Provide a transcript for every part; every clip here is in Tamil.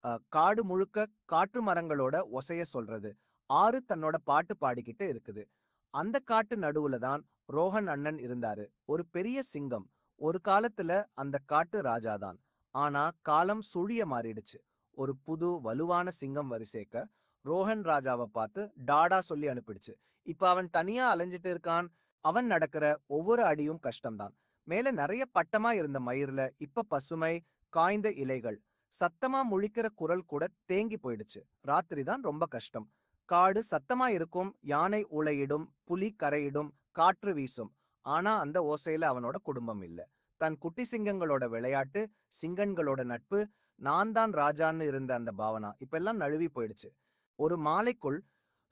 காடு முழுக்க காட்டு மரங்களோட ஒசைய சொல்றது. ஆறு தன்னோட பாட்டு பாடிக்கிட்டு இருக்குது. அந்த காட்டு நடுவுல தான் ரோஹன் அண்ணன் இருந்தாரு. ஒரு பெரிய சிங்கம். ஒரு காலத்துல அந்த காட்டு ராஜா தான். ஆனா காலம் சுழிய மாறிடுச்சு. ஒரு புது வலுவான சிங்கம் வரிசேக்க ரோஹன் ராஜாவ பார்த்து டாடா சொல்லி அனுப்பிடுச்சு. இப்ப அவன் தனியா அலைஞ்சிட்டு இருக்கான். அவன் நடக்கிற ஒவ்வொரு அடியும் கஷ்டம்தான். மேல நெறைய பட்டமா இருந்த மயிர்ல இப்ப பசுமை, காய்ந்த இலைகள். சத்தமா முழிக்கிற குரல் கூட தேங்கி போயிடுச்சு. ராத்திரி தான் ரொம்ப கஷ்டம். காடு சத்தமா இருக்கும், யானை ஊளையிடும், புலி கரையிடும், காற்று வீசும். ஆனா அந்த ஓசையில அவனோட குடும்பம் இல்ல. தன் குட்டி சிங்கங்களோட விளையாட்டு, சிங்கங்களோட நட்பு, நான் தான் ராஜான்னு இருந்த அந்த பாவனா இப்பெல்லாம் நழுவி போயிடுச்சு. ஒரு மாலைக்குள்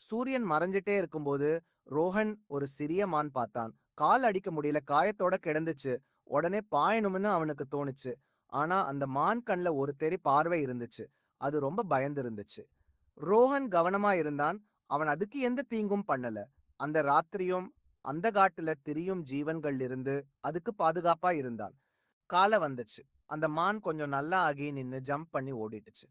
சூரியன் மறைஞ்சிட்டே இருக்கும்போது ரோஹன் ஒரு சிறிய மான் பார்த்தான். கால் அடிக்க முடியல, காயத்தோட கிடந்துச்சு. உடனே பாயணும்னு அவனுக்கு தோணுச்சு. ஆனா அந்த மான் கண்ல ஒரு தெறி பார்வை இருந்துச்சு. அது ரொம்ப பயந்து இருந்துச்சு. ரோஹன் கவனமா இருந்தான். அவன் அதுக்கு எந்த தீங்கும் பண்ணல. அந்த ராத்திரியும் அந்த காட்டுல திரியும் ஜீவன்கள் இருந்து அதுக்கு பாதுகாப்பா இருந்தான். கால வந்துச்சு. அந்த மான் கொஞ்சம் நல்லா ஆகி நின்னு ஜம்ப் பண்ணி ஓடிட்டுச்சு.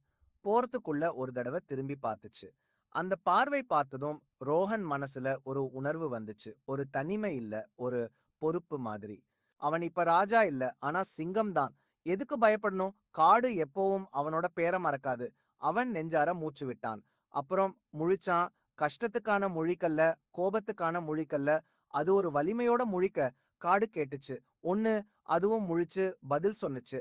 போறதுக்குள்ள ஒரு தடவ திரும்பி பார்த்துச்சு. அந்த பார்வை பார்த்ததும் ரோஹன் மனசுல ஒரு உணர்வு வந்துச்சு. ஒரு தனிமை இல்ல, ஒரு பொறுப்பு மாதிரி. அவன் இப்ப ராஜா இல்ல, ஆனா சிங்கம் தான். எதுக்கு பயப்படணும்? காடு எப்பவும் அவனோட பேர மறக்காது. அவன் நெஞ்சார மூச்சு விட்டான். அப்புறம் முழிச்சான். கஷ்டத்துக்கான முழிக்கல்ல, கோபத்துக்கான முழிக்கல்ல. அது ஒரு வலிமையோட முழிக்க காடு கேட்டுச்சு. ஒண்ணு அதுவும் முழிச்சு பதில் சொன்னுச்சு.